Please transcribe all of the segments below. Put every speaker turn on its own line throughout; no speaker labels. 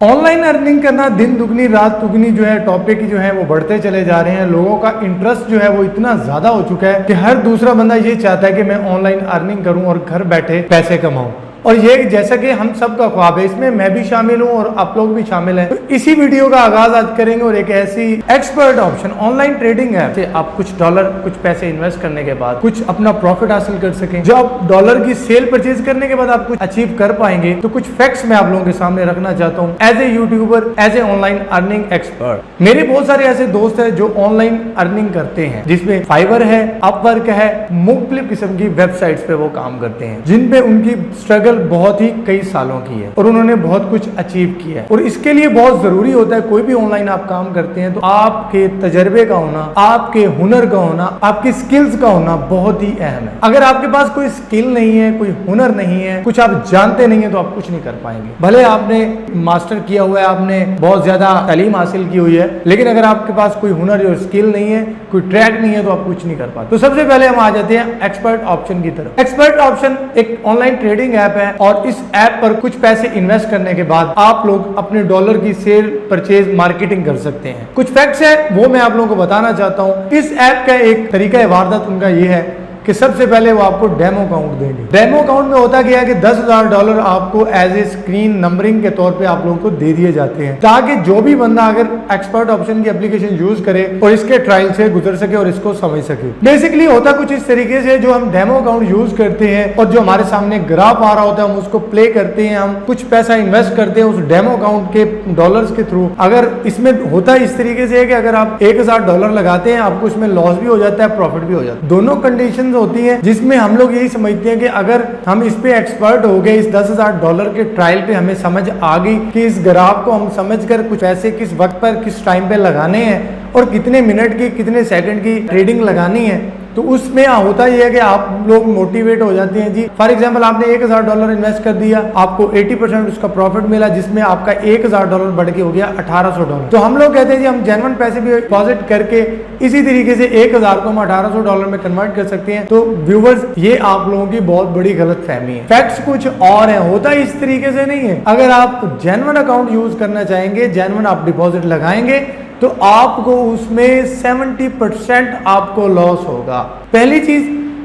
Online earning करना दिन दुगनी रात दुगनी जो है टॉपिक जो है वो बढ़ते चले जा रहे हैं। लोगों का इंटरेस्ट जो है वो इतना ज्यादा हो चुका है कि हर दूसरा बंदा ये चाहता है कि मैं ऑनलाइन अर्निंग करूं और घर बैठे पैसे कमाऊं। और ये जैसा कि हम सब का ख्वाब है, इसमें मैं भी शामिल हूं और आप लोग भी शामिल हैं। तो इसी वीडियो का आगाज आज करेंगे और एक ऐसी एक्सपर्ट ऑप्शन ऑनलाइन ट्रेडिंग है से आप कुछ डॉलर कुछ पैसे इन्वेस्ट करने के बाद कुछ अपना प्रॉफिट हासिल कर सकें। जो आप डॉलर की सेल परचेज करने के बाद आप कुछ अचीव कर पाएंगे। तो कुछ फैक्ट्स मैं आप लोगों के सामने रखना चाहता हूँ as a YouTuber, as a online earning expert. मेरे बहुत सारे ऐसे दोस्त है जो ऑनलाइन अर्निंग करते हैं, जिसमें फाइवर है, अपवर्क है, मुख्तलिफ किस्म की वेबसाइट्स पे वो काम करते हैं, जिनपे उनकी स्ट्रगल बहुत ही कई सालों की है और उन्होंने बहुत कुछ अचीव किया है। और इसके लिए बहुत जरूरी होता है, कोई भी ऑनलाइन आप काम करते हैं तो आपके तजर्बे का होना, आपके हुनर का होना, आपकी स्किल्स का होना बहुत ही अहम है। अगर आपके पास कोई स्किल नहीं है, कोई हुनर नहीं है, कुछ आप जानते नहीं है तो आप कुछ नहीं कर पाएंगे। भले आपने मास्टर किया हुआ है, आपने बहुत ज्यादा तालीम हासिल की हुई है, लेकिन अगर आपके पास कोई हुनर और स्किल नहीं है, कोई ट्रैक नहीं है तो आप कुछ नहीं कर पाते। तो सबसे पहले हम आ जाते हैं एक्सपर्ट ऑप्शन की तरफ। एक्सपर्ट ऑप्शन एक ऑनलाइन ट्रेडिंग ऐप है और इस ऐप पर कुछ पैसे इन्वेस्ट करने के बाद आप लोग अपने डॉलर की सेल परचेज मार्केटिंग कर सकते हैं। कुछ फैक्ट्स है वो मैं आप लोगों को बताना चाहता हूं। इस ऐप का एक तरीका वारदात उनका ये है कि सबसे पहले वो आपको डेमो अकाउंट देंगे। डेमो अकाउंट में होता क्या है कि $10,000 आपको एज ए स्क्रीन नंबरिंग के तौर पे आप लोगों को दे दिए जाते हैं, ताकि जो भी बंदा अगर एक्सपर्ट ऑप्शन की एप्लीकेशन यूज करे और इसके ट्रायल से गुजर सके और इसको समझ सके। बेसिकली होता कुछ इस तरीके से, जो हम डेमो अकाउंट यूज करते हैं और जो हमारे सामने ग्राफ आ रहा होता है हम उसको प्ले करते हैं, हम कुछ पैसा इन्वेस्ट करते हैं उस डेमो अकाउंट के डॉलर्स के थ्रू। अगर इसमें होता इस तरीके से है कि अगर आप $1,000 लगाते हैं आपको इसमें लॉस भी हो जाता है, प्रॉफिट भी हो जाता है। दोनों कंडीशन होती है जिसमें हम लोग यही समझते हैं कि अगर हम इस पे एक्सपर्ट हो गए, इस $10,000 के ट्रायल पे हमें समझ आ गई कि इस ग्राफ को हम समझकर कुछ पैसे किस वक्त पर किस टाइम पे लगाने हैं और कितने मिनट की कितने सेकंड की ट्रेडिंग लगानी है, तो उसमें होता यह है कि आप लोग मोटिवेट हो जाते हैं। जी फॉर एग्जांपल आपने $1,000 इन्वेस्ट कर दिया, आपको 80% उसका प्रॉफिट मिला, जिसमें आपका $1,000 बढ़ के हो गया $1,800। तो हम लोग कहते हैं जी हम जेन्युइन पैसे भी डिपॉजिट करके इसी तरीके से 1,000 को हम $1,800 में कन्वर्ट कर सकते हैं। तो व्यूवर्स, ये आप लोगों की बहुत बड़ी गलत फहमी है। फैक्ट्स कुछ और है, होता इस तरीके से नहीं है। अगर आप जेन्युइन अकाउंट यूज करना चाहेंगे, जेन्युइन आप डिपॉजिट लगाएंगे तो आपको उसमें 70% आपको लॉस होगा, पहली चीज।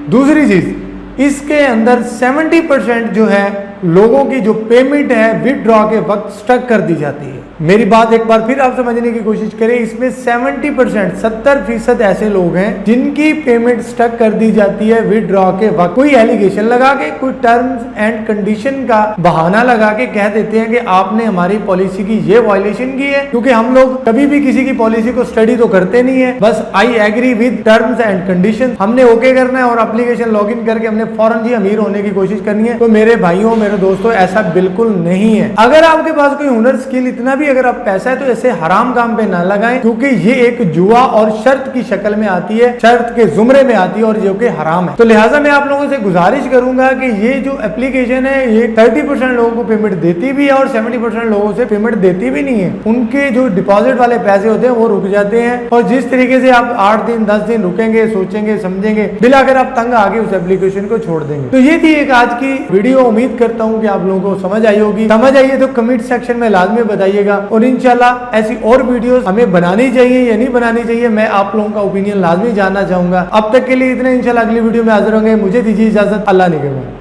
दूसरी चीज, इसके अंदर 70% जो है लोगों की जो पेमेंट है विथड्रॉ के वक्त स्टक कर दी जाती है। मेरी बात एक बार फिर आप समझने की कोशिश करें, इसमें 70% 70% ऐसे लोग हैं जिनकी पेमेंट स्टक कर दी जाती है विथड्रॉ के वक्त। कोई एलिगेशन लगा के, कोई टर्म्स एंड कंडीशन का बहाना लगा के कह देते हैं कि आपने हमारी पॉलिसी की ये वायलेशन की है। क्योंकि हम लोग कभी भी किसी की पॉलिसी को स्टडी तो करते नहीं है, बस I agree with terms and condition हमने ओके करना है और एप्लीकेशन लॉग इन करके हमने फौरन जी अमीर होने की कोशिश करनी है। तो मेरे भाइयों, मेरे दोस्तों, ऐसा बिल्कुल नहीं है। अगर आपके पास कोई हुनर, स्किल, इतना भी अगर आप पैसा है तो ऐसे हराम काम पे ना लगाएं, क्योंकि ये एक जुआ और शर्त की शक्ल में आती है, शर्त के जुमरे में आती है और जो कि हराम है। तो लिहाजा मैं आप लोगों से गुजारिश करूंगा कि ये जो एप्लीकेशन है ये 30% लोगों को पेमेंट देती भी है और 70% लोगों से पेमेंट देती भी नहीं है। उनके जो डिपॉजिट वाले पैसे होते हैं वो रुक जाते हैं और जिस तरीके से आप 8 दिन 10 दिन रुकेंगे, सोचेंगे, समझेंगे, बिलाकर आप तंग आके उस एप्लीकेशन को छोड़ देंगे। तो ये थी एक आज की वीडियो। उम्मीद करता हूँ कि आप लोगों को समझ आई होगी। समझ आई है तो कमेंट सेक्शन में लाजमी बताइएगा और इंशाल्लाह ऐसी और वीडियोस हमें बनानी चाहिए या नहीं बनानी चाहिए, मैं आप लोगों का ओपिनियन लाजमी जानना चाहूंगा। अब तक के लिए इतना, इंशाल्लाह अगली वीडियो में हाजिर होंगे। मुझे दीजिए इजाजत, अल्लाह निगहबान।